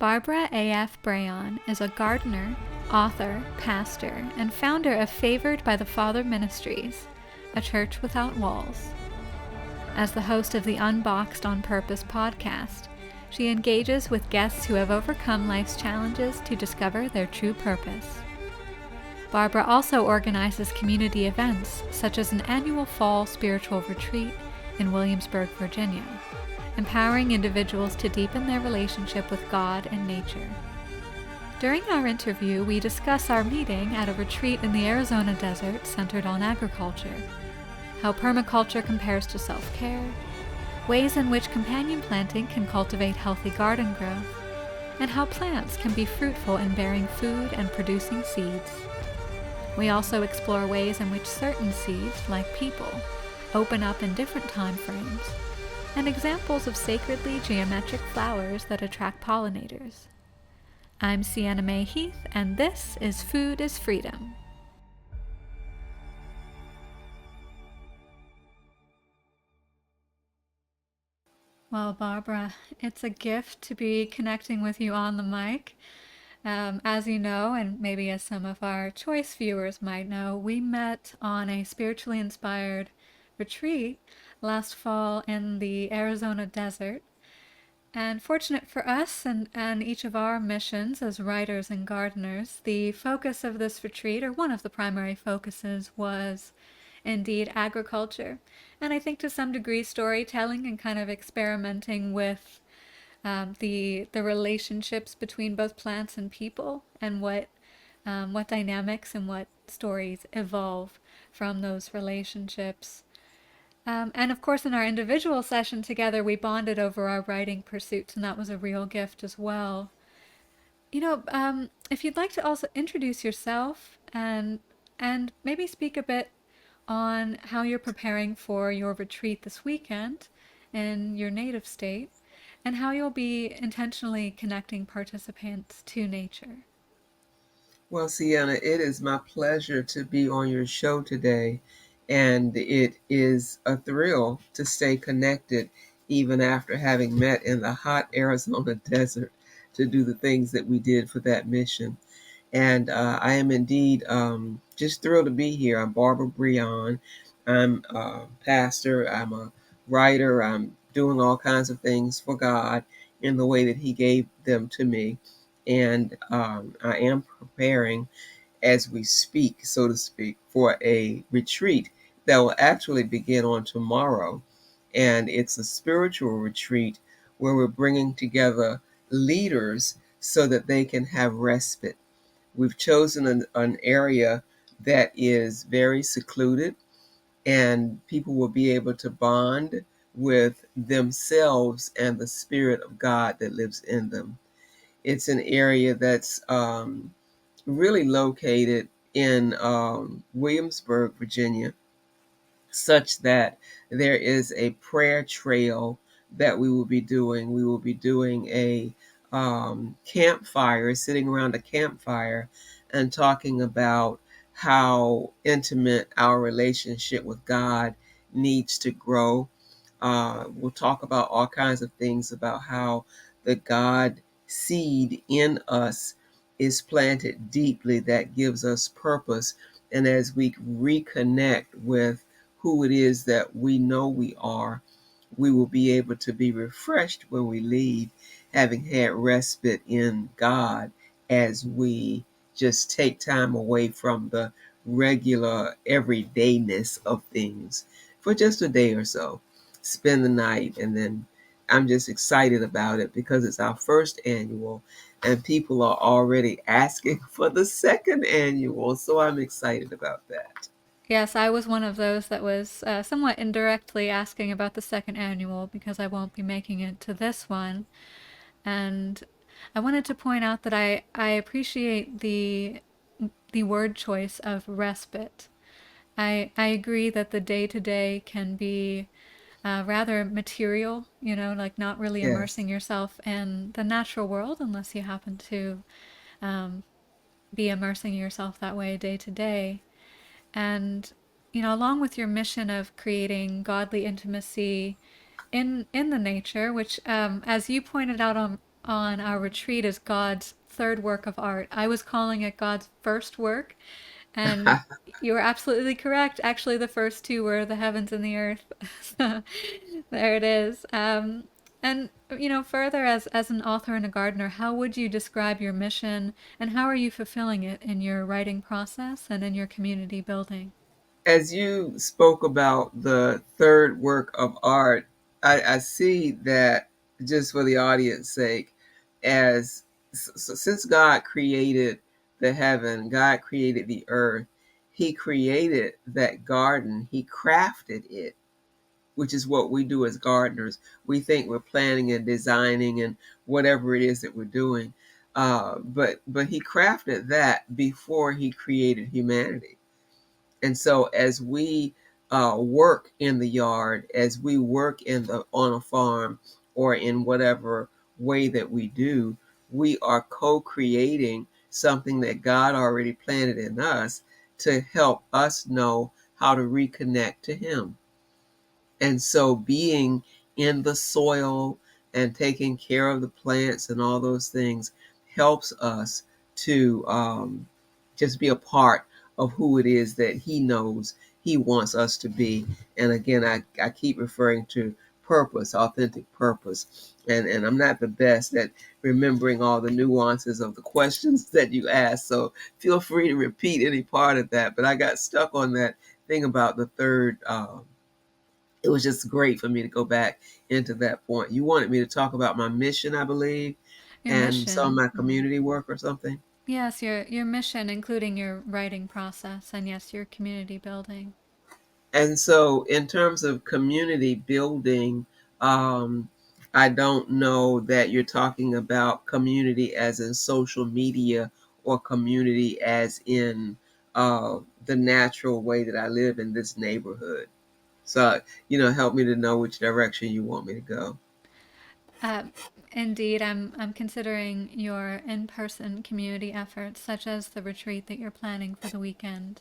Barbara A.F. Brehon is a gardener, author, pastor, and founder of Favored by the Father Ministries, a church without walls. As the host of the Unboxed on Purpose podcast, she engages with guests who have overcome life's challenges to discover their true purpose. Barbara also organizes community events, such as an annual fall spiritual retreat in Williamsburg, Virginia, empowering individuals to deepen their relationship with God and nature. During our interview, we discuss our meeting at a retreat in the Arizona desert centered on agriculture, how permaculture compares to self-care, ways in which companion planting can cultivate healthy garden growth, and how plants can be fruitful in bearing food and producing seeds. We also explore ways in which certain seeds, like people, open up in different time frames, and examples of sacredly geometric flowers that attract pollinators. I'm Sienna Heath, and this is Food is Freedom. Well, Barbara, it's a gift to be connecting with you on the mic. As you know, and maybe as some of our choice viewers might know, we met on a spiritually inspired retreat last fall in the Arizona desert. And fortunate for us and each of our missions as writers and gardeners, the focus of this retreat, or one of the primary focuses, was indeed agriculture. And I think to some degree storytelling and kind of experimenting with the relationships between both plants and people, and what dynamics and what stories evolve from those relationships. And of course, in our individual session together, we bonded over our writing pursuits, and that was a real gift as well. If you'd like to also introduce yourself and maybe speak a bit on how you're preparing for your retreat this weekend in your native state, and how you'll be intentionally connecting participants to nature. Well, Sienna, it is my pleasure to be on your show today, and it is a thrill to stay connected even after having met in the hot Arizona desert to do the things that we did for that mission. And I am indeed just thrilled to be here. I'm Barbara Brehon. I'm a pastor. I'm a writer. I'm doing all kinds of things for God in the way that He gave them to me. And I am preparing as we speak, so to speak, for a retreat that will actually begin on tomorrow. And it's a spiritual retreat where we're bringing together leaders so that they can have respite. We've chosen an area that is very secluded, and people will be able to bond with themselves and the Spirit of God that lives in them. It's an area that's really located in Williamsburg, Virginia, such that there is a prayer trail that we will be doing. We will be doing a campfire, sitting around a campfire and talking about how intimate our relationship with God needs to grow. We'll talk about all kinds of things about how the God seed in us is planted deeply that gives us purpose. And as we reconnect with who it is that we know we are, we will be able to be refreshed when we leave, having had respite in God as we just take time away from the regular everydayness of things for just a day or so. Spend the night, and then I'm just excited about it because it's our first annual and people are already asking for the second annual. So I'm excited about that. Yes, I was one of those that was somewhat indirectly asking about the second annual because I won't be making it to this one. And I wanted to point out that I appreciate the word choice of respite. I agree that the day-to-day can be rather material, like not really Yes. immersing yourself in the natural world unless you happen to be immersing yourself that way day to day. And, along with your mission of creating godly intimacy in the nature, which, as you pointed out on our retreat as God's third work of art. I was calling it God's first work, and you were absolutely correct. Actually, the first two were the heavens and the earth. So there it is. And further, as an author and a gardener, how would you describe your mission, and how are you fulfilling it in your writing process and in your community building? As you spoke about the third work of art, I see that, just for the audience sake, as since God created the heaven, God created the earth, he created that garden, he crafted it, which is what we do as gardeners. We think we're planning and designing and whatever it is that we're doing. But he crafted that before he created humanity. And so as we work in the yard, as we work on a farm, or in whatever way that we do, we are co-creating something that God already planted in us to help us know how to reconnect to him. And so being in the soil and taking care of the plants and all those things helps us to just be a part of who it is that he knows he wants us to be. And again, I keep referring to purpose, authentic purpose. And I'm not the best at remembering all the nuances of the questions that you ask. So feel free to repeat any part of that. But I got stuck on that thing about the third. It was just great for me to go back into that point. You wanted me to talk about my mission, I believe, Your and some of mission. my Mhm. community work or something. Yes, your mission, including your writing process, and yes, your community building. And so, in terms of community building, um, I don't know that you're talking about community as in social media, or community as in the natural way that I live in this neighborhood. So, help me to know which direction you want me to go. Uh, Indeed, I'm considering your in-person community efforts, such as the retreat that you're planning for the weekend.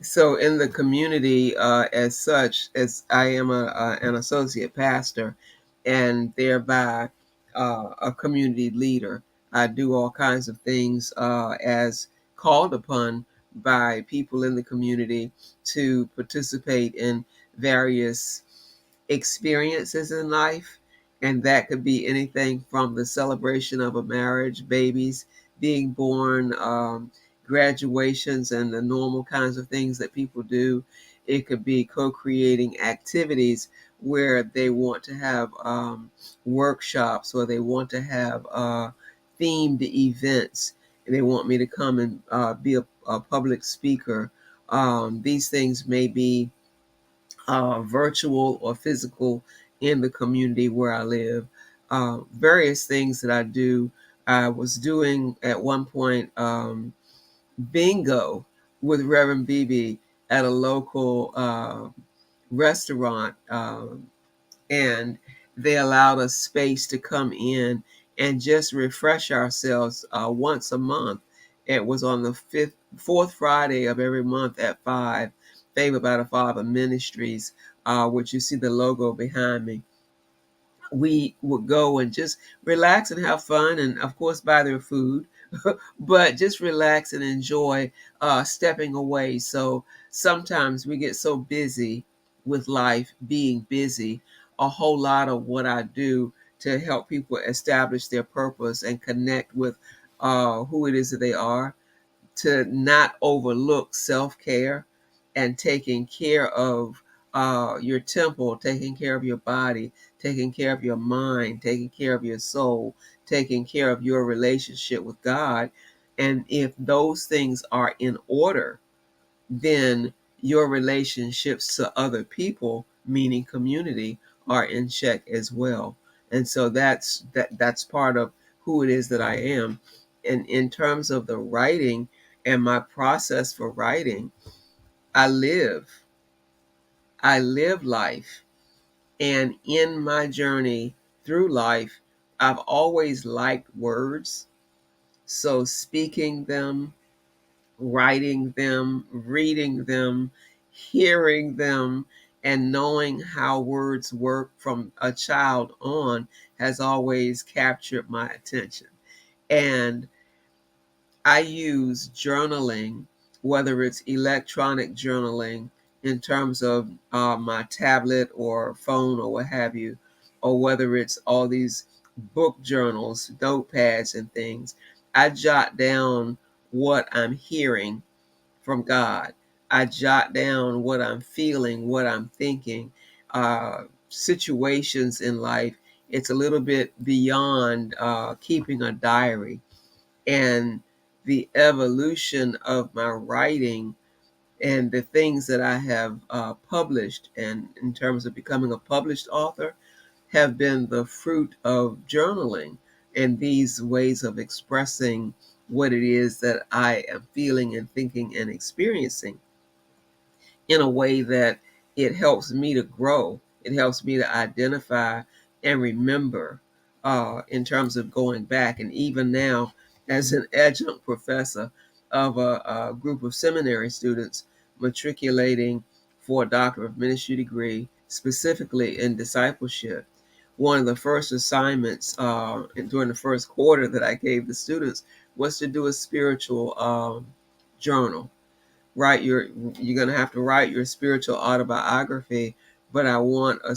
So in the community, as such, as I am an associate pastor, and thereby a community leader, I do all kinds of things as called upon by people in the community to participate in various experiences in life. And that could be anything from the celebration of a marriage, babies being born, graduations, and the normal kinds of things that people do. It could be co-creating activities where they want to have workshops, or they want to have themed events. They want me to come and be a public speaker. These things may be virtual or physical, in the community where I live. Various things that I do. I was doing at one point bingo with Reverend Beebe at a local restaurant, and they allowed us space to come in and just refresh ourselves once a month. It was on the fourth Friday of every month at 5. Favored by the Father Ministries, which you see the logo behind me. We would go and just relax and have fun, and of course buy their food, but just relax and enjoy stepping away. So sometimes we get so busy with life, being busy. A whole lot of what I do to help people establish their purpose and connect with who it is that they are, to not overlook self-care and taking care of your temple, taking care of your body, taking care of your mind, taking care of your soul, taking care of your relationship with God. And if those things are in order, then your relationships to other people, meaning community, are in check as well. And so that's part of who it is that I am. And in terms of the writing and my process for writing, I live I live life. And in my journey through life, I've always liked words. So speaking them, writing them, reading them, hearing them, And knowing how words work from a child on has always captured my attention. And I use journaling, whether it's electronic journaling in terms of my tablet or phone or what have you, or whether it's all these book journals, notepads, and things. I jot down what I'm hearing from God. I jot down what I'm feeling, what I'm thinking, situations in life. It's a little bit beyond keeping a diary. And the evolution of my writing and the things that I have published, and in terms of becoming a published author, have been the fruit of journaling and these ways of expressing what it is that I am feeling and thinking and experiencing in a way that it helps me to grow. It helps me to identify and remember in terms of going back. And even now, as an adjunct professor of a group of seminary students matriculating for a Doctor of Ministry degree, specifically in discipleship, one of the first assignments during the first quarter that I gave the students was to do a spiritual journal. You're going to have to write your spiritual autobiography, but I want a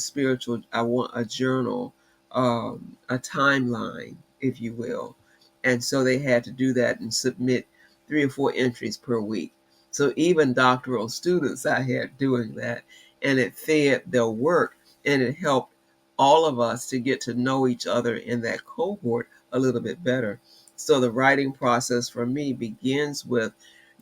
journal, a timeline, if you will. And so they had to do that and submit 3 or 4 entries per week. So even doctoral students I had doing that, and it fed their work, and it helped all of us to get to know each other in that cohort a little bit better. So the writing process for me begins with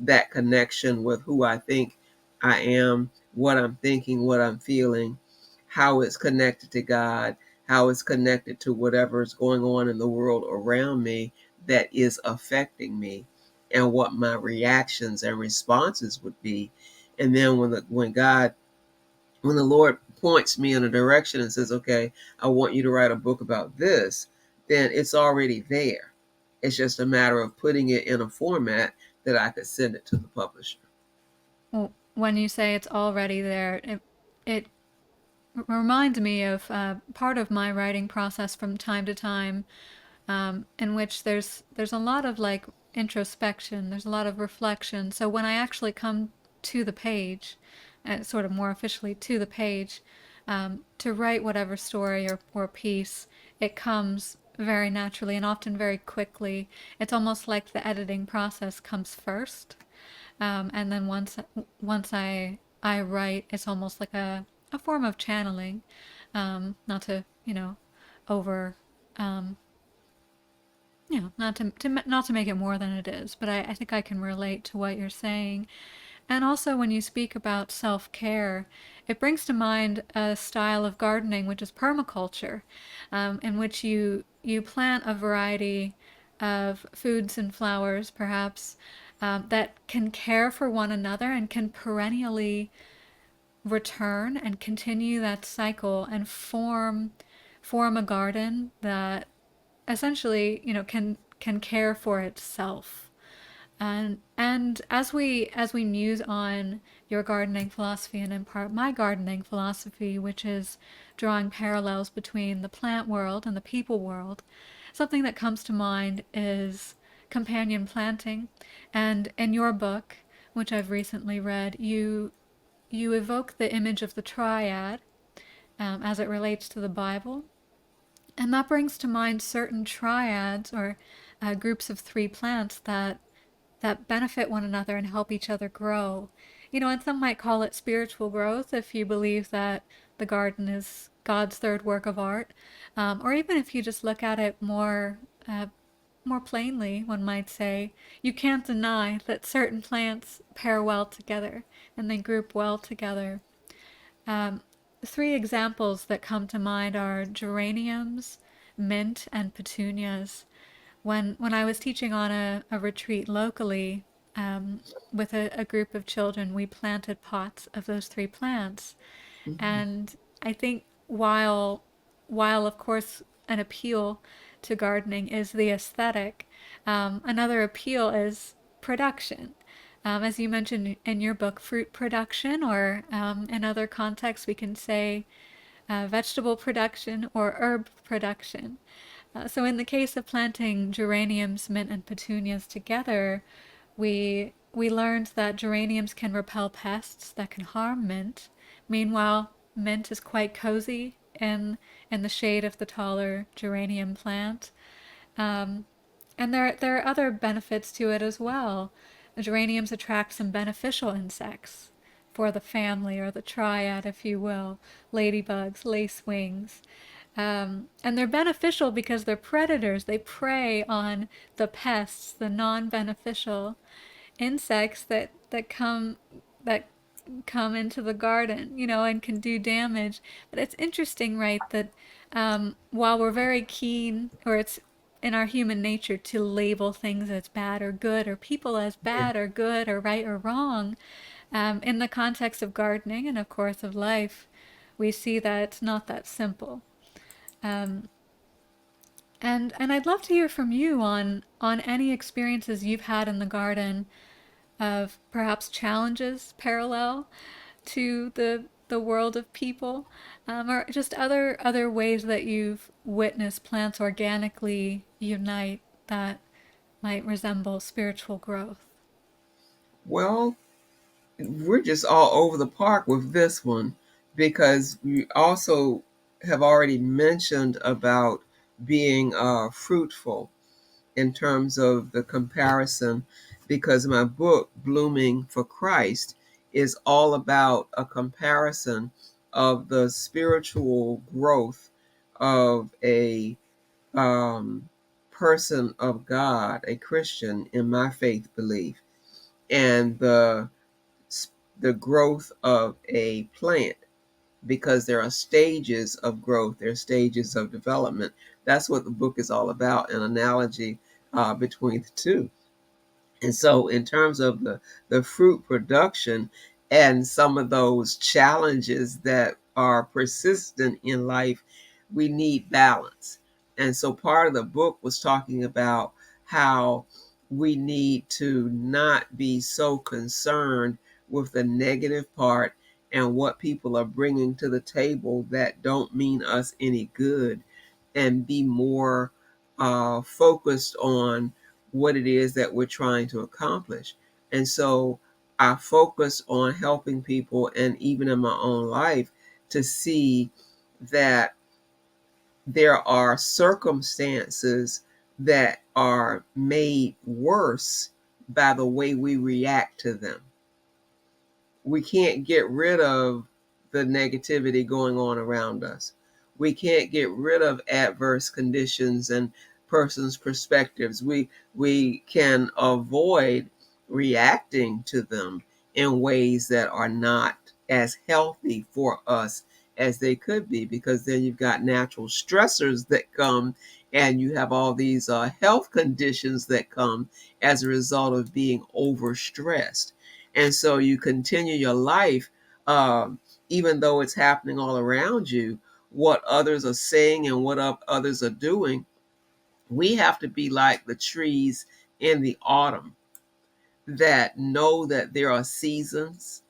that connection with who I think I am, what I'm thinking, what I'm feeling, how it's connected to God, how it's connected to whatever is going on in the world around me that is affecting me, and what my reactions and responses would be. And then when the Lord points me in a direction and says, "Okay, I want you to write a book about this," then it's already there. It's just a matter of putting it in a format that I could send it to the publisher. Well, when you say it's already there, it reminds me of part of my writing process from time to time, in which there's a lot of like introspection, there's a lot of reflection. So when I actually come to the page, sort of more officially to the page, to write whatever story or piece, it comes very naturally and often very quickly. It's almost like the editing process comes first, and then once I write, it's almost like a form of channeling, not to over not to make it more than it is, but I think I can relate to what you're saying. And also, when you speak about self care, it brings to mind a style of gardening which is permaculture, in which you plant a variety of foods and flowers, perhaps, that can care for one another and can perennially return and continue that cycle and form a garden that essentially can care for itself. And as we muse on your gardening philosophy, and in part my gardening philosophy, which is drawing parallels between the plant world and the people world, something that comes to mind is companion planting. And in your book, which I've recently read, you evoke the image of the triad, as it relates to the Bible. And that brings to mind certain triads, or groups of 3 plants that benefit one another and help each other grow. And some might call it spiritual growth if you believe that the garden is God's third work of art, or even if you just look at it more plainly, one might say you can't deny that certain plants pair well together and they group well together. Um, 3 examples that come to mind are geraniums, mint, and petunias. When I was teaching on a retreat locally, with a group of children, we planted pots of those 3 plants. Mhm. And I think while of course an appeal to gardening is the aesthetic, another appeal is production. As you mentioned in your book, fruit production, or in other contexts, we can say vegetable production or herb production. So, in the case of planting geraniums, mint, and petunias together, we learned that geraniums can repel pests that can harm mint. Meanwhile, mint is quite cozy in the shade of the taller geranium plant. Um, and there are other benefits to it as well. The geraniums attract some beneficial insects for the family, or the triad, if you will, ladybugs, lacewings. And they're beneficial because they're predators. They prey on the pests, the non-beneficial insects that come into the garden, and can do damage. But it's interesting, right, that while we're very keen, or it's in our human nature to label things as bad or good, or people as Yeah. bad or good, or right or wrong, in the context of gardening and, of course, of life, we see that it's not that simple. Um, and I'd love to hear from you on any experiences you've had in the garden of perhaps challenges parallel to the world of people, or just other ways that you've witnessed plants organically unite that might resemble spiritual growth. Well, we're just all over the park with this one because we also have already mentioned about being fruitful in terms of the comparison, because my book, Blooming for Christ, is all about a comparison of the spiritual growth of a um, person of God, a Christian in my faith belief, and the growth of a plant, because there are stages of growth, there are stages of development. That's what the book is all about, an analogy between the two. And so, in terms of the fruit production and some of those challenges that are persistent in life, we need balance. And so, part of the book was talking about how we need to not be so concerned with the negative part and what people are bringing to the table that don't mean us any good, and be more focused on what it is that we're trying to accomplish. And so I focus on helping people, and even in my own life, to see that there are circumstances that are made worse by the way we react to them. We can't get rid of the negativity going on around us. We can't get rid of adverse conditions and persons' perspectives. We can avoid reacting to them in ways that are not as healthy for us as they could be, because then you've got natural stressors that come, and you have all these health conditions that come as a result of being overstressed. And so you continue your life, even though it's happening all around you, what others are saying and what others are doing. We have to be like the trees in the autumn that know that there are seasons,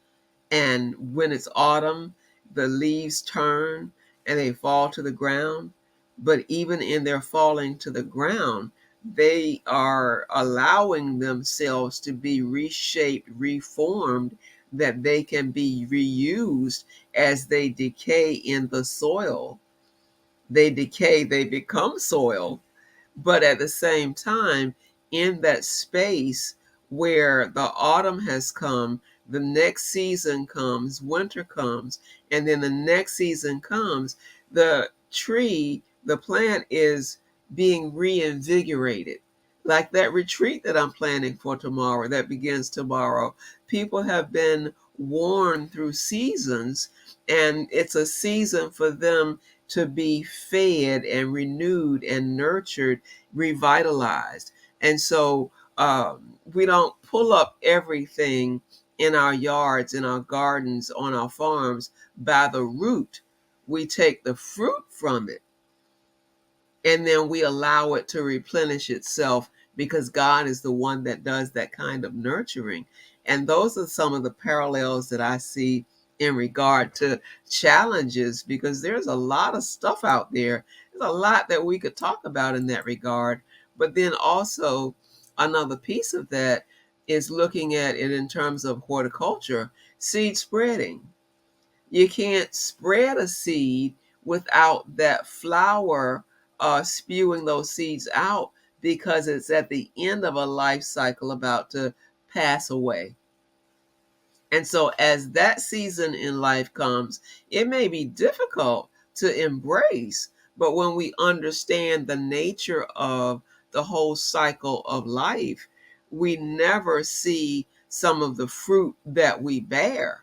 and when it's autumn, the leaves turn and they fall to the ground. But even in their falling to the ground, they are allowing themselves to be reshaped, reformed, that they can be reused as they decay in the soil. They decay, they become soil, but at the same time, in that space where the autumn has come, the next season comes, winter comes, and then the next season comes, the tree, the plant is being reinvigorated. Like that retreat that I'm planning for tomorrow, that begins tomorrow. People have been worn through seasons, and it's a season for them to be fed and renewed and nurtured, revitalized. And so we don't pull up everything in our yards, in our gardens, on our farms by the root. We take the fruit from it, and then we allow it to replenish itself, because God is the one that does that kind of nurturing. And those are some of the parallels that I see in regard to challenges, because there's a lot of stuff out there. There's a lot that we could talk about in that regard. But then also, another piece of that is looking at it in terms of horticulture, seed spreading. You can't spread a seed without that flower spewing those seeds out, because it's at the end of a life cycle about to pass away. And so, as that season in life comes, it may be difficult to embrace. But when we understand the nature of the whole cycle of life, we never see some of the fruit that we bear.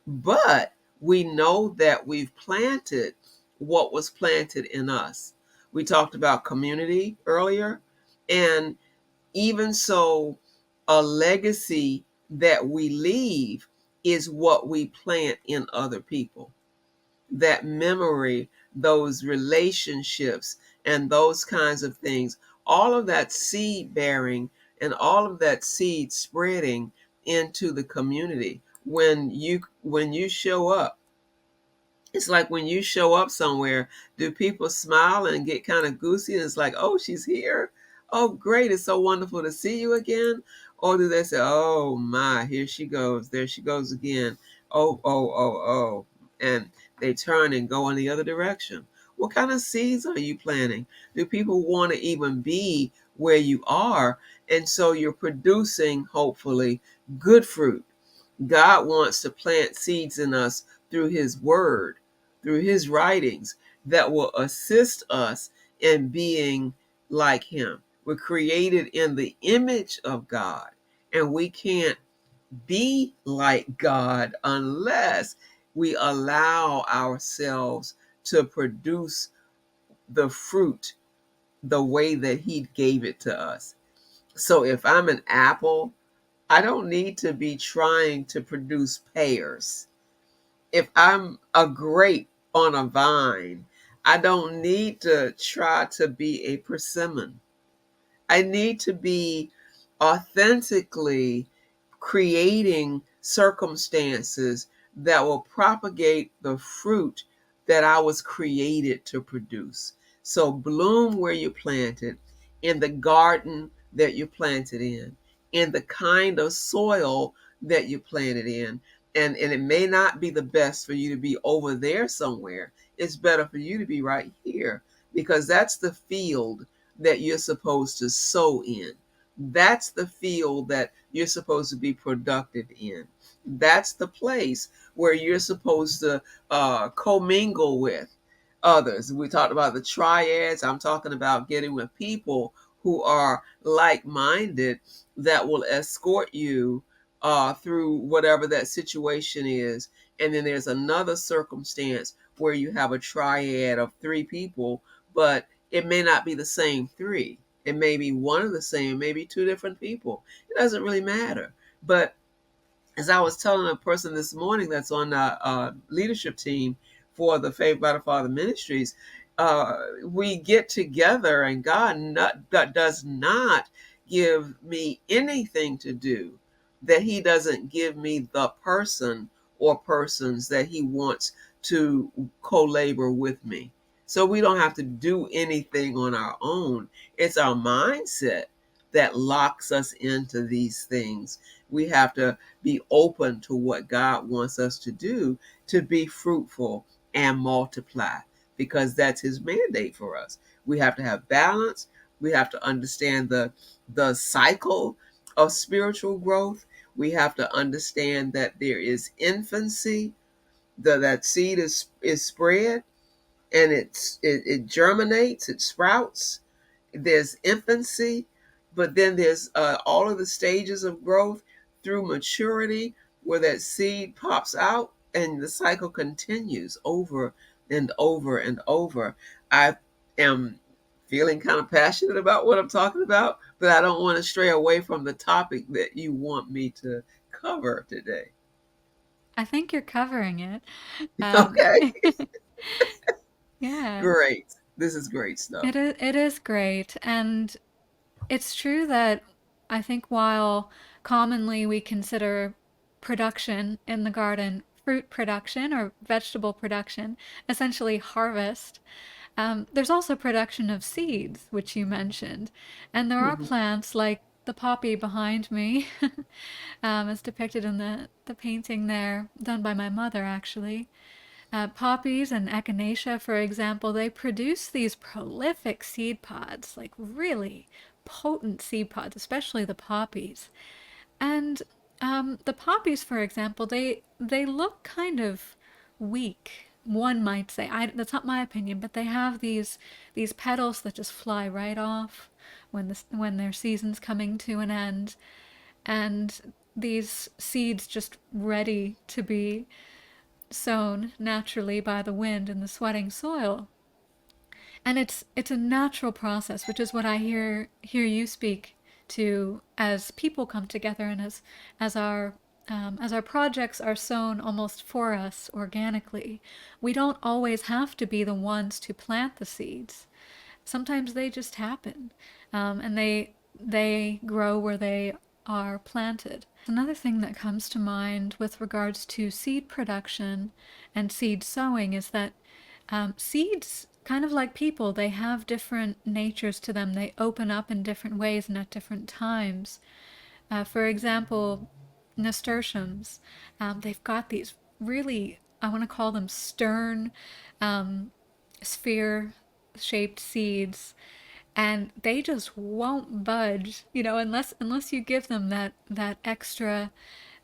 But we know that we've planted what was planted in us. We talked about community earlier. And even so, a legacy that we leave is what we plant in other people. That memory, those relationships, and those kinds of things, all of that seed bearing and all of that seed spreading into the community. When you show up, it's like when you show up somewhere, do people smile and get kind of goosey and it's like, oh, she's here? Oh, great. It's so wonderful to see you again. Or do they say, oh my, here she goes. There she goes again. Oh, oh, oh, oh. And they turn and go in the other direction. What kind of seeds are you planting? Do people want to even be where you are? And so you're producing, hopefully, good fruit. God wants to plant seeds in us through His Word, through His writings, that will assist us in being like Him. We're created in the image of God, and we can't be like God unless we allow ourselves to produce the fruit the way that He gave it to us. So if I'm an apple, I don't need to be trying to produce pears. If I'm a grape on a vine, I don't need to try to be a persimmon. I need to be authentically creating circumstances that will propagate the fruit that I was created to produce. So bloom where you planted, in the garden that you planted in the kind of soil that you planted in. And it may not be the best for you to be over there somewhere. It's better for you to be right here, because that's the field that you're supposed to sow in. That's the field that you're supposed to be productive in. That's the place where you're supposed to commingle with others. We talked about the triads. I'm talking about getting with people who are like minded, that will escort you through whatever that situation is. And then there's another circumstance where you have a triad of three people, but it may not be the same three. It may be one of the same, maybe two different people. It doesn't really matter. But as I was telling a person this morning that's on the leadership team for the Faith by the Father Ministries, we get together, and God does not give me anything to do that He doesn't give me the person or persons that He wants to co-labor with me. So we don't have to do anything on our own. It's our mindset that locks us into these things. We have to be open to what God wants us to do, to be fruitful and multiply, because that's His mandate for us. We have to have balance. We have to understand the cycle of spiritual growth. We have to understand that there is infancy, that seed is spread, and it germinates, it sprouts. There's infancy, but then there's all of the stages of growth through maturity, where that seed pops out and the cycle continues over and over and over. I am feeling kind of passionate about what I'm talking about, but I don't want to stray away from the topic that you want me to cover today. I think you're covering it. Um, Okay, yeah, great. This is great stuff. it is great. And it's true that I think while commonly we consider production in the garden fruit production or vegetable production, essentially harvest, there's also production of seeds, which you mentioned. And there are Mhm. plants like the poppy behind me, as depicted in the painting there, done by my mother actually. Poppies and echinacea, for example, they produce these prolific seed pods, like really potent seed pods, especially the poppies. And the poppies, for example, they look kind of weak. One might say, that's not my opinion, but they have these petals that just fly right off when their season's coming to an end, and these seeds just ready to be sown naturally by the wind in the sweating soil. And it's a natural process, which is what I hear you speak to as people come together and as our as our projects are sown almost for us organically. We don't always have to be the ones to plant the seeds. Sometimes they just happen, and they grow where they are planted. Another thing that comes to mind with regards to seed production and seed sowing is that seeds, kind of like people, they have different natures to them. They open up in different ways and at different times. For example, nasturtiums, they've got these really, I want to call them stern, um, sphere shaped seeds, and they just won't budge, unless you give them that extra,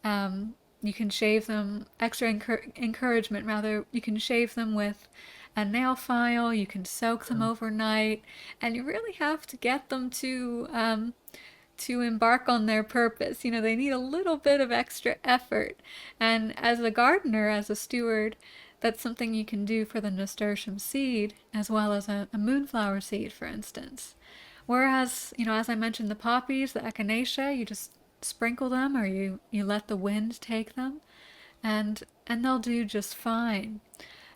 you can shave them, extra encouragement rather. You can shave them with a nail file, you can soak them overnight, and you really have to get them to embark on their purpose. They need a little bit of extra effort. And as a gardener, as a steward, that's something you can do for the nasturtium seed as well as a moonflower seed, for instance. Whereas, as I mentioned, the poppies, the echinacea, you just sprinkle them or you let the wind take them, and they'll do just fine.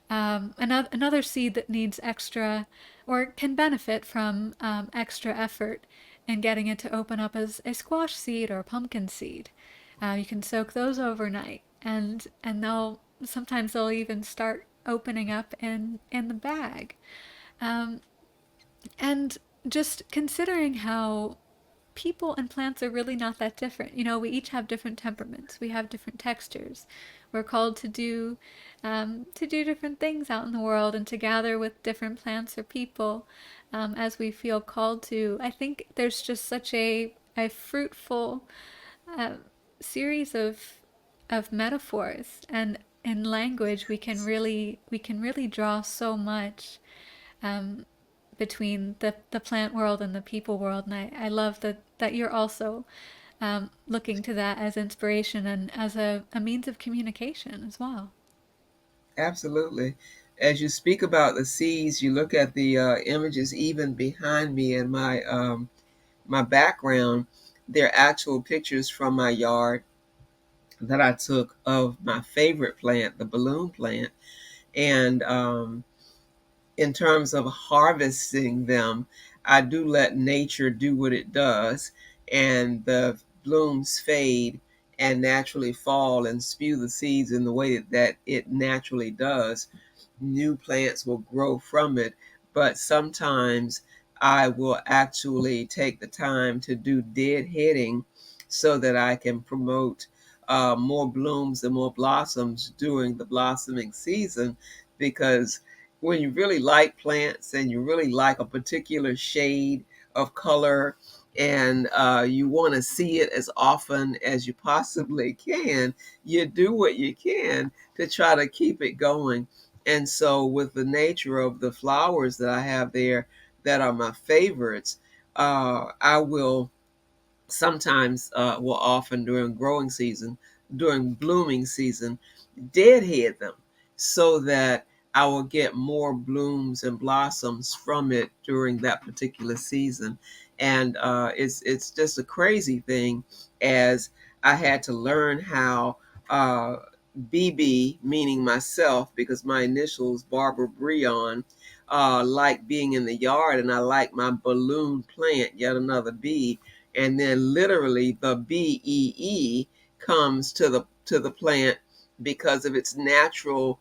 Another seed that needs extra or can benefit from extra effort in getting it to open up is a squash seed or a pumpkin seed. You can soak those overnight, and they'll even start opening up in the bag. Um, and just considering how people and plants are really not that different. We each have different temperaments. We have different textures. We're called to do different things out in the world and to gather with different plants or people as we feel called to. I think there's just such a fruitful uh, series of metaphors, and in language we can really draw so much um, between the plant world and the people world. And I love that you're also looking to that as inspiration and as a means of communication as well. Absolutely. As you speak about the seeds, you look at the images even behind me and my background. They're actual pictures from my yard that I took of my favorite plant, the balloon plant. And in terms of harvesting them, I do let nature do what it does, and the blooms fade and naturally fall and spew the seeds in the way that it naturally does. New plants will grow from it, but sometimes I will actually take the time to do deadheading so that I can promote more blooms and more blossoms during the blossoming season. Because when you really like plants and you really like a particular shade of color, and you want to see it as often as you possibly can, you do what you can to try to keep it going. And so, with the nature of the flowers that I have there that are my favorites, I will sometimes, will often during growing season, during blooming season, deadhead them so that I will get more blooms and blossoms from it during that particular season. And it's just a crazy thing, as I had to learn how BB, meaning myself, because my initials Barbara Brehon, like being in the yard, and I like my balloon plant, yet another B. and then literally the bee comes to the plant because of its natural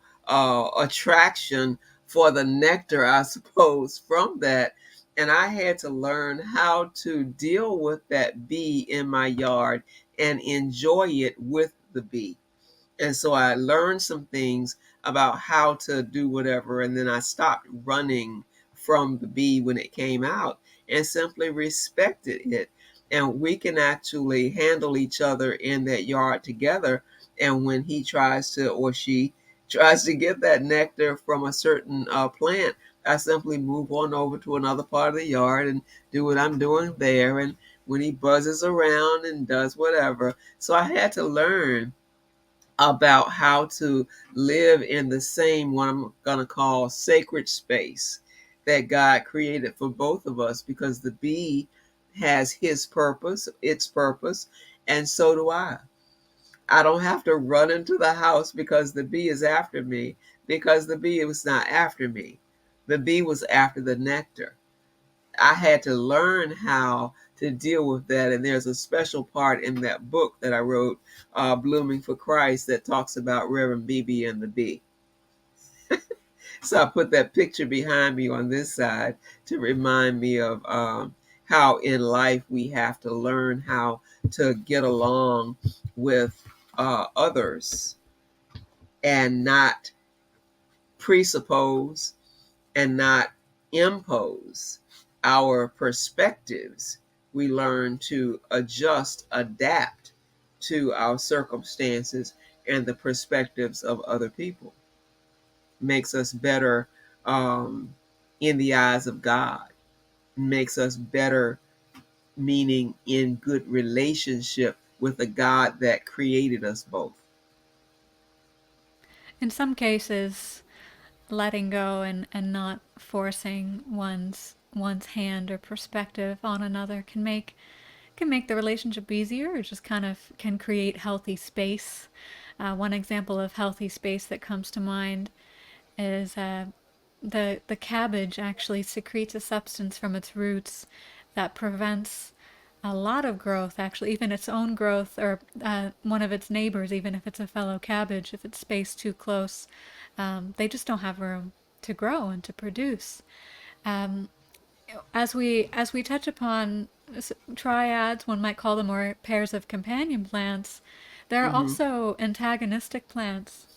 attraction for the nectar, I suppose, from that. And I had to learn how to deal with that bee in my yard and enjoy it with the bee. And so I learned some things about how to do whatever. And then I stopped running from the bee when it came out and simply respected it. And we can actually handle each other in that yard together. And when he tries to, or she tries to get that nectar from a certain plant, I simply move on over to another part of the yard and do what I'm doing there. And when he buzzes around and does whatever. So I had to learn about how to live in the same, what I'm going to call sacred space that God created for both of us, because the bee has his purpose, its purpose, and so do I. I don't have to run into the house because the bee is after me, because the bee was not after me. The bee was after the nectar. I had to learn how to deal with that. And there's a special part in that book that I wrote, Blooming for Christ, that talks about Reverend Beebe and the bee. So I put that picture behind me on this side to remind me of how in life we have to learn how to get along with others and not presuppose and not impose our perspectives. We learn to adjust, adapt to our circumstances and the perspectives of other people. Makes us better in the eyes of God. Makes us better, meaning in good relationship with the God that created us both. In some cases, letting go and not forcing one's hand or perspective on another can make the relationship easier, or just kind of can create healthy space. One example of healthy space that comes to mind is the cabbage actually secretes a substance from its roots that prevents a lot of growth, actually, even its own growth, or one of its neighbors, even if it's a fellow cabbage, if it's spaced too close, they just don't have room to grow and to produce. Um, as we touch upon triads, one might call them, or pairs of companion plants, there are Mm-hmm. also antagonistic plants.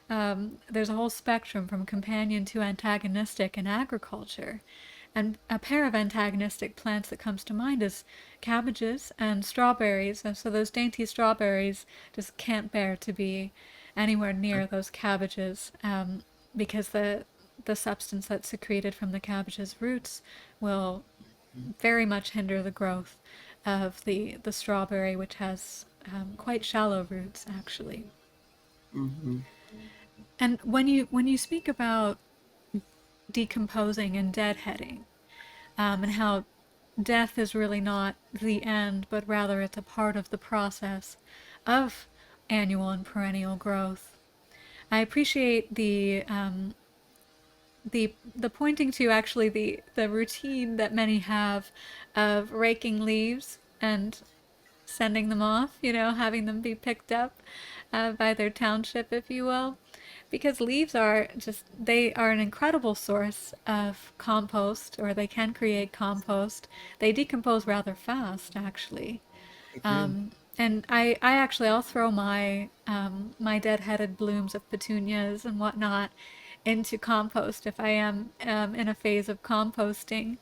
There's a whole spectrum from companion to antagonistic in agriculture. And a pair of antagonistic plants that comes to mind is cabbages and strawberries. And so those dainty strawberries just can't bear to be anywhere near those cabbages, because the substance that's secreted from the cabbage's roots will very much hinder the growth of the strawberry, which has quite shallow roots, actually. Mm-hmm. And when you speak about decomposing and deadheading, and how death is really not the end, but rather it's a part of the process of annual and perennial growth. I appreciate the pointing to actually the routine that many have of raking leaves and sending them off, having them be picked up by their township, if you will. Because leaves they are an incredible source of compost, or they can create compost. They decompose rather fast, actually. I do. And I'll throw my dead-headed blooms of petunias and whatnot into compost if I am in a phase of composting.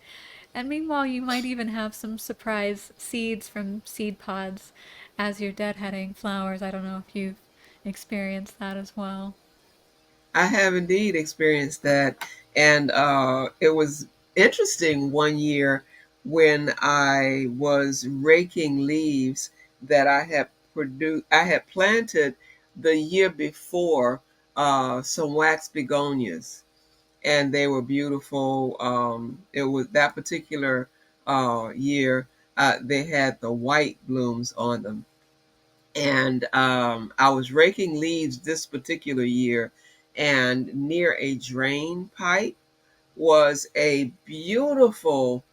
And meanwhile, you might even have some surprise seeds from seed pods as your deadheading flowers. I don't know if you've experienced that as well. I have indeed experienced that. And it was interesting one year when I was raking leaves that I had planted the year before some wax begonias, and they were beautiful. It was that particular year, they had the white blooms on them, and I was raking leaves this particular year, and near a drain pipe was a beautiful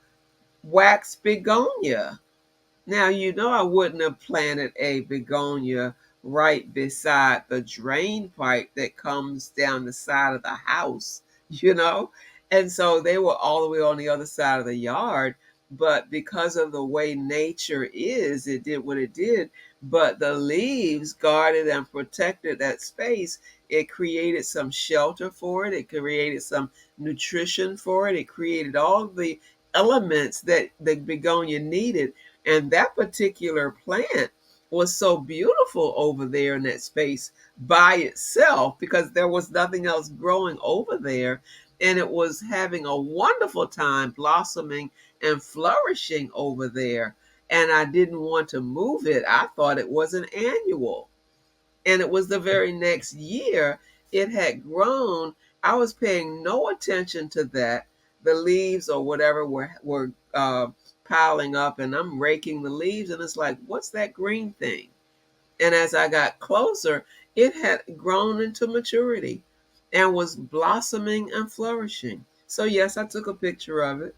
wax begonia. Now, you know, I wouldn't have planted a begonia right beside the drain pipe that comes down the side of the house, you know? And so they were all the way on the other side of the yard. But because of the way nature is, it did what it did. But the leaves guarded and protected that space. It created some shelter for it, it created some nutrition for it, it created all the elements that the begonia needed. And that particular plant was so beautiful over there in that space by itself because there was nothing else growing over there. And it was having a wonderful time blossoming and flourishing over there. And I didn't want to move it. I thought it was an annual. And it was the very next year it had grown. I was paying no attention to that. The leaves or whatever were piling up, and I'm raking the leaves, and it's like, what's that green thing? And as I got closer, it had grown into maturity and was blossoming and flourishing. So yes, I took a picture of it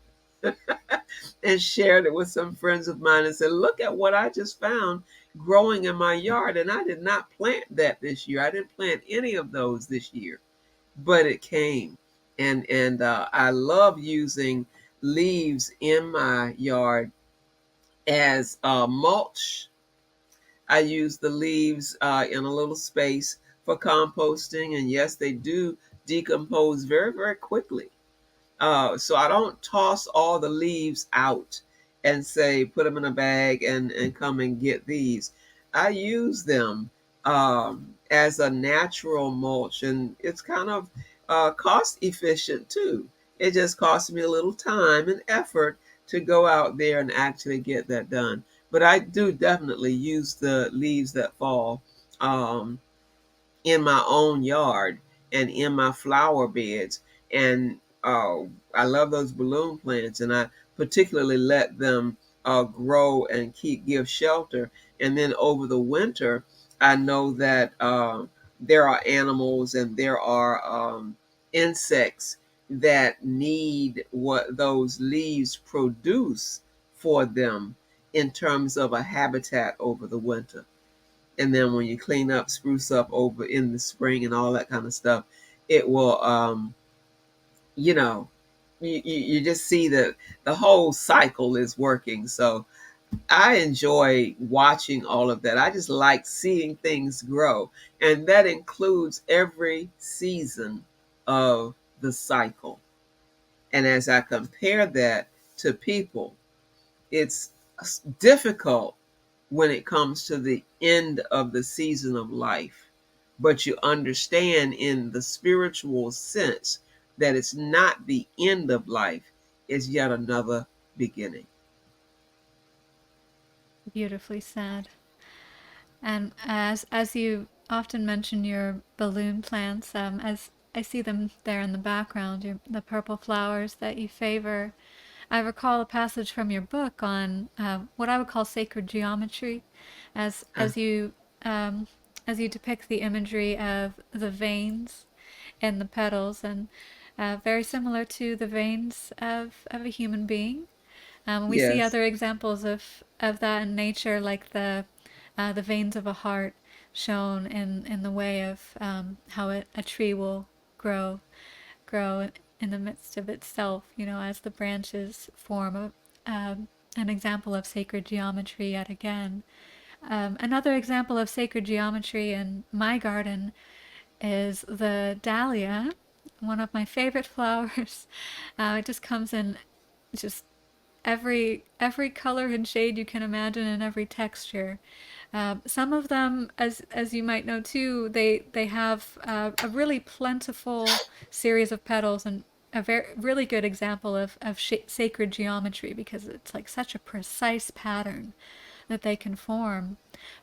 and shared it with some friends of mine and said, look at what I just found growing in my yard. And I did not plant that this year. I didn't plant any of those this year, but it came. And I love using leaves in my yard as mulch. I use the leaves in a little space for composting. And yes, they do decompose very, very quickly. So I don't toss all the leaves out and say, put them in a bag and come and get these. I use them as a natural mulch, and it's kind of cost efficient too. It just costs me a little time and effort to go out there and actually get that done. But I do definitely use the leaves that fall. In my own yard and in my flower beds. And I love those balloon plants, and I particularly let them grow and give shelter. And then over the winter, I know that there are animals and there are insects that need what those leaves produce for them in terms of a habitat over the winter. And then when you clean up, spruce up over in the spring and all that kind of stuff, it will you know, you just see that the whole cycle is working. So I enjoy watching all of that. I just like seeing things grow, and that includes every season of the cycle. And as I compare that to people, it's difficult when it comes to the end of the season of life. But you understand in the spiritual sense that it's not the end of life, it's yet another beginning. Beautifully said. And as you often mention your balloon plants, as I see them there in the background, the purple flowers that you favor, I recall a passage from your book on what I would call sacred geometry, as Uh, as you um, as you depict the imagery of the veins in the petals, and very similar to the veins of a human being. We see yes, other examples of that in nature, like the veins of a heart shown in the way of how a tree will grow in the midst of itself, as the branches form an example of sacred geometry yet again. Another example of sacred geometry in my garden is the dahlia, one of my favorite flowers. It just comes in just every color and shade you can imagine and every texture. Some of them, as you might know too, they have a really plentiful series of petals, and a very really good example of sacred geometry, because it's like such a precise pattern that they can form.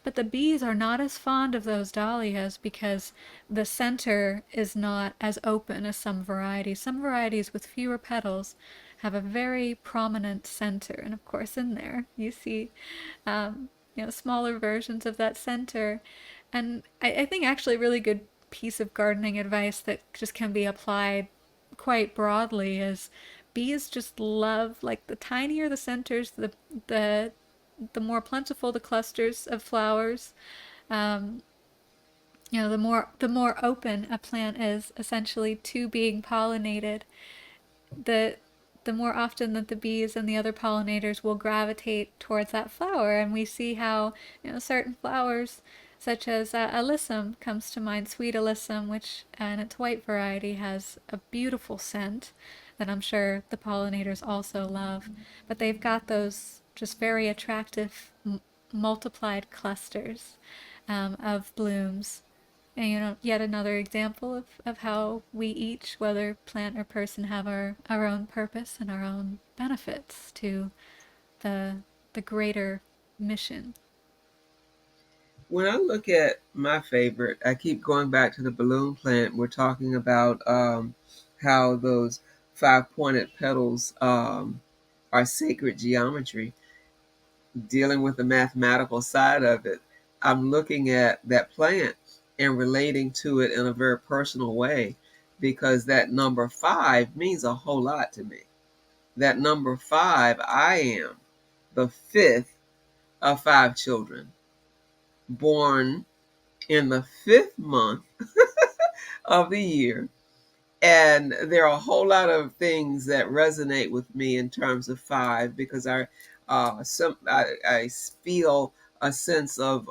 But the bees are not as fond of those dahlias because the center is not as open as some varieties. Some varieties with fewer petals have a very prominent center, and of course in there you see smaller versions of that center. And I think actually a really good piece of gardening advice that just can be applied quite broadly is bees just love, like, the tinier the centers, the the more plentiful the clusters of flowers, um, the more open a plant is essentially to being pollinated, the the more often that the bees and the other pollinators will gravitate towards that flower. And we see how, certain flowers, such as alyssum, comes to mind. Sweet alyssum, which in its white variety has a beautiful scent that I'm sure the pollinators also love. But they've got those just very attractive multiplied clusters of blooms. And yet another example of how we each, whether plant or person, have our own purpose and our own benefits to the the greater mission. When I look at my favorite, I keep going back to the balloon plant. We're talking about how those five pointed petals are sacred geometry, dealing with the mathematical side of it. I'm looking at that plant and relating to it in a very personal way, because that number five means a whole lot to me. That number five, I am the fifth of five children, born in the fifth month of the year. And there are a whole lot of things that resonate with me in terms of five, because I feel a sense of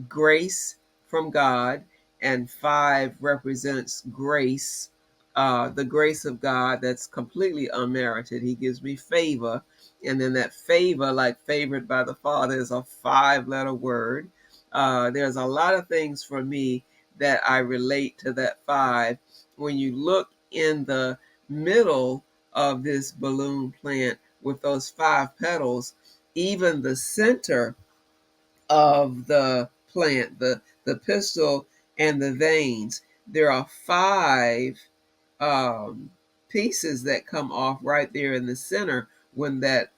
grace from God, and five represents grace, the grace of God that's completely unmerited. He gives me favor, and then that favor, like favored by the Father, is a five-letter word. There's a lot of things for me that I relate to that five. When you look in the middle of this balloon plant with those five petals, even the center of the plant, the pistil and the veins, there are five um, pieces that come off right there in the center. When that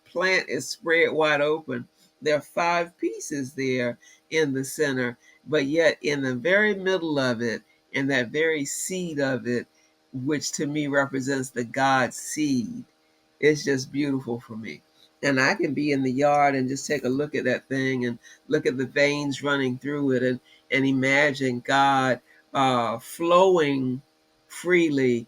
plant is spread wide open, there are five pieces there in the center, but yet in the very middle of it, in that very seed of it, which to me represents the God seed, it's just beautiful for me. And I can be in the yard and just take a look at that thing and look at the veins running through it, and imagine God flowing freely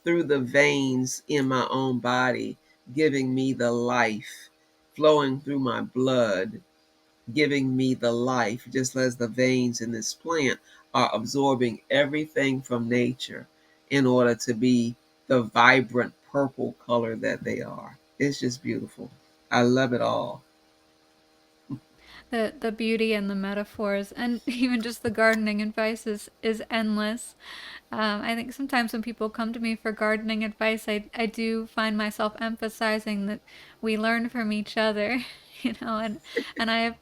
through the veins in my own body, giving me the life, flowing through my blood, giving me the life, just as the veins in this plant are absorbing everything from nature in order to be the vibrant purple color that they are. It's just beautiful. I love it all. The beauty and the metaphors, and even just the gardening advice is endless. I think sometimes when people come to me for gardening advice, I do find myself emphasizing that we learn from each other, and I have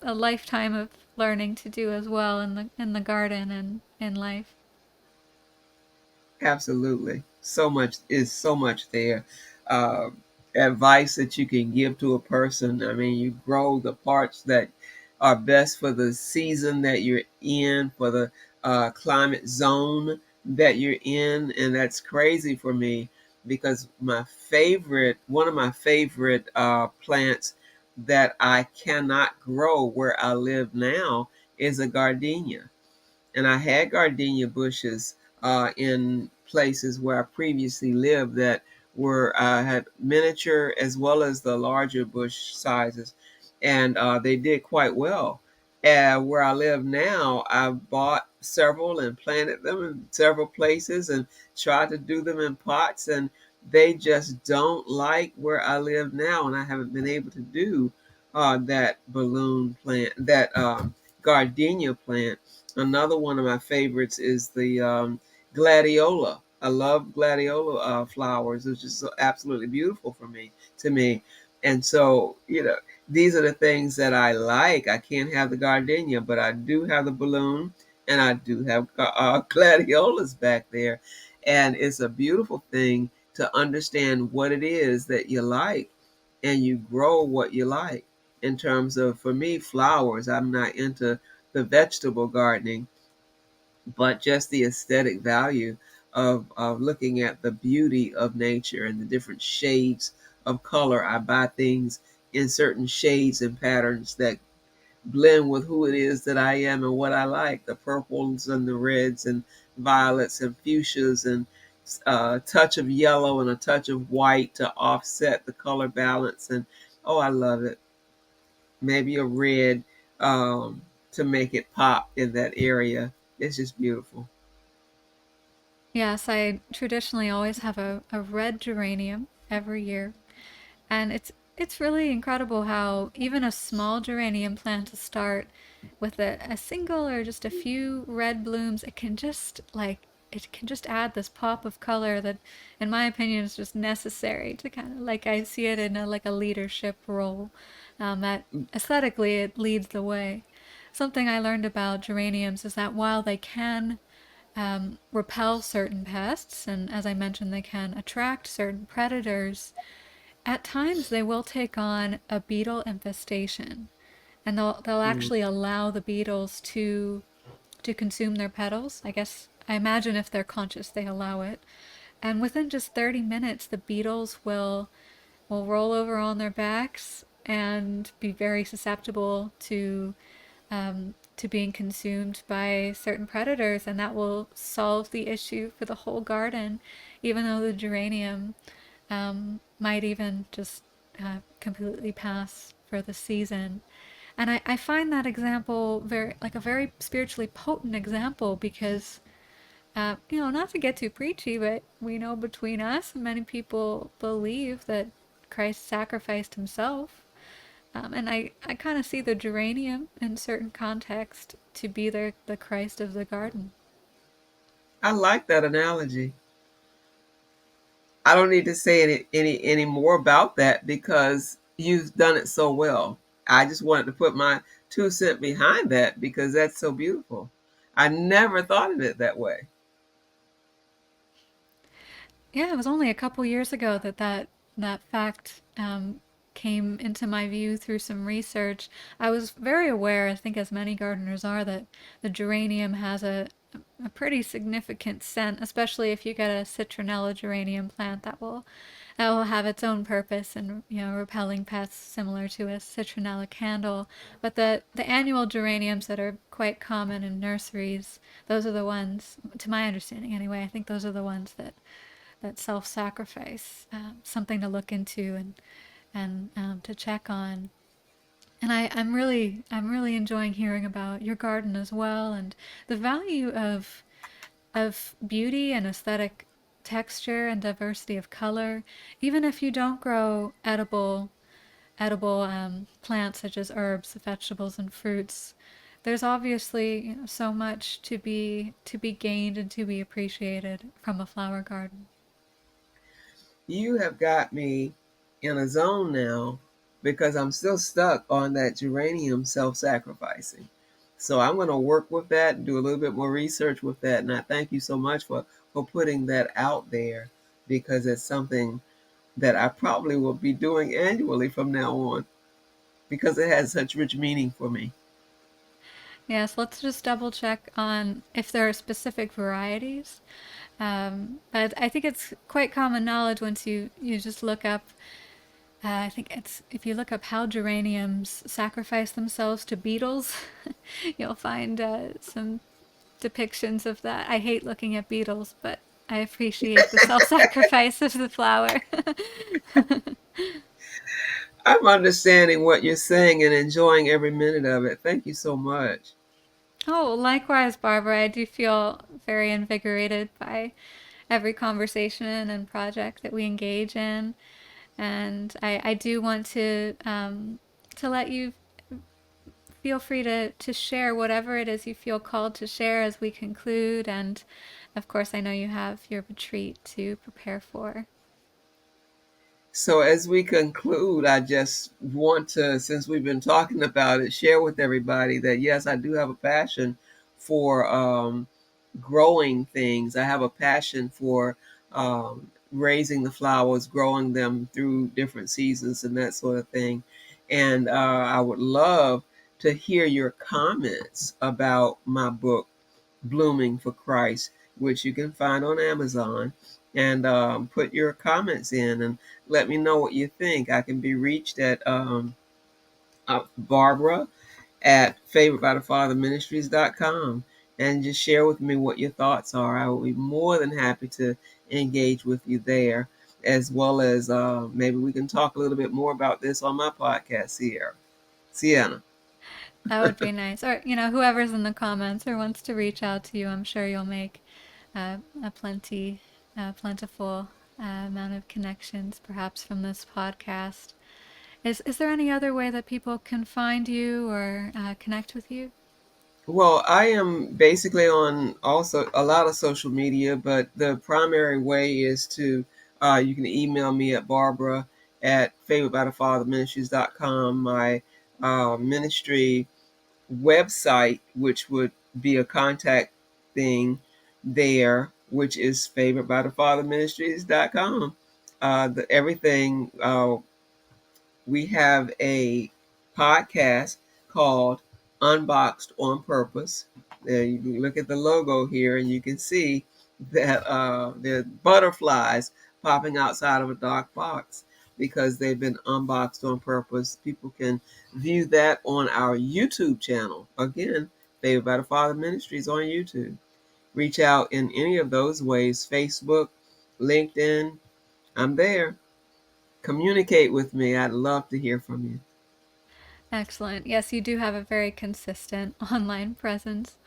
a lifetime of learning to do as well in the garden and in life. Absolutely. So much there. Uh, Advice that you can give to a person. I mean, you grow the parts that are best for the season that you're in, for the climate zone that you're in. And that's crazy for me, because one of my favorite plants that I cannot grow where I live now is a gardenia. And I had gardenia bushes in places where I previously lived that were had miniature as well as the larger bush sizes, and they did quite well. And where I live now, I bought several and planted them in several places and tried to do them in pots, and they just don't like where I live now, and I haven't been able to do that balloon plant, that gardenia plant. Another one of my favorites is the Gladiola. I love Gladiola flowers. It's just so absolutely beautiful for me, to me. And so, these are the things that I like. I can't have the gardenia, but I do have the balloon, and I do have gladiolas back there. And it's a beautiful thing to understand what it is that you like, and you grow what you like. In terms of, for me, flowers, I'm not into the vegetable gardening, but just the aesthetic value of looking at the beauty of nature and the different shades of color. I buy things in certain shades and patterns that blend with who it is that I am and what I like. The purples and the reds and violets and fuchsias and a touch of yellow and a touch of white to offset the color balance. And oh, I love it. Maybe a red to make it pop in that area. It's just beautiful. Yes, I traditionally always have a red geranium every year. And it's really incredible how even a small geranium plant to start with a single or just a few red blooms, it can just add this pop of color that in my opinion is just necessary to kind of like I see it in like a leadership role, that aesthetically it leads the way. Something I learned about geraniums is that while they can repel certain pests, and as I mentioned, they can attract certain predators, at times they will take on a beetle infestation, and they'll Mm. actually allow the beetles to consume their petals. I guess I imagine if they're conscious, they allow it. And within just 30 minutes, the beetles will roll over on their backs and be very susceptible to being consumed by certain predators, and that will solve the issue for the whole garden, even though the geranium might even just completely pass for the season. And I find that example like a very spiritually potent example because, not to get too preachy, but we know between us, many people believe that Christ sacrificed himself. And I kind of see the geranium in certain context to be the Christ of the garden. I like that analogy. I don't need to say any more about that because you've done it so well. I just wanted to put my 2 cents behind that because that's so beautiful. I never thought of it that way. Yeah, it was only a couple years ago that fact came into my view through some research. I was very aware, I think as many gardeners are, that the geranium has a pretty significant scent, especially if you get a citronella geranium plant that will have its own purpose and repelling pests similar to a citronella candle. But the annual geraniums that are quite common in nurseries, those are the ones, to my understanding anyway. I think those are the ones that self-sacrifice, something to look into and to check on. And I'm really enjoying hearing about your garden as well and the value of beauty and aesthetic texture and diversity of color. Even if you don't grow edible plants such as herbs, vegetables, and fruits, there's obviously so much to be gained and to be appreciated from a flower garden. You have got me in a zone now because I'm still stuck on that geranium self-sacrificing. So I'm going to work with that and do a little bit more research with that. And I thank you so much for putting that out there because it's something that I probably will be doing annually from now on because it has such rich meaning for me. Yes, let's just double check on if there are specific varieties. But I think it's quite common knowledge once you just look up. I think it's if you look up how geraniums sacrifice themselves to beetles, you'll find some depictions of that. I hate looking at beetles, but I appreciate the self-sacrifice of the flower. I'm understanding what you're saying and enjoying every minute of it. Thank you so much. Oh, likewise, Barbara. I do feel very invigorated by every conversation and project that we engage in. And I do want to let you feel free to share whatever it is you feel called to share as we conclude. And of course, I know you have your retreat to prepare for. So, as we conclude, I just want to, since we've been talking about it, share with everybody that yes, I do have a passion for growing things. I have a passion for raising the flowers, growing them through different seasons, and that sort of thing. And I would love to hear your comments about my book, Blooming for Christ, which you can find on Amazon. and put your comments in and let me know what you think. I can be reached at Barbara at favoredbythefatherministries.com, and just share with me what your thoughts are. I will be more than happy to engage with you there, as well as maybe we can talk a little bit more about this on my podcast here. Sienna. That would be nice. Or, whoever's in the comments or wants to reach out to you, I'm sure you'll make a plentiful amount of connections, perhaps from this podcast. Is there any other way that people can find you or connect with you? Well, I am basically on also a lot of social media, but the primary way is to you can email me at Barbara at favoredbythefatherministries.com. My ministry website, which would be a contact thing there, which is favoredbythefatherministries.com. Everything we have a podcast called Unboxed on Purpose. You can look at the logo here and you can see that there are butterflies popping outside of a dark box because they've been unboxed on purpose. People can view that on our YouTube channel. Again, Favored by the Father Ministries on YouTube. Reach out in any of those ways: Facebook, LinkedIn. I'm there. Communicate with me. I'd love to hear from you. Excellent. Yes, you do have a very consistent online presence.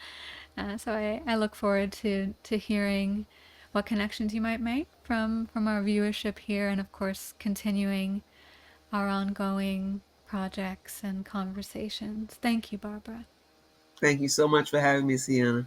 So I look forward to hearing what connections you might make from our viewership here, and of course continuing our ongoing projects and conversations. Thank you, Barbara. Thank you so much for having me, Sienna.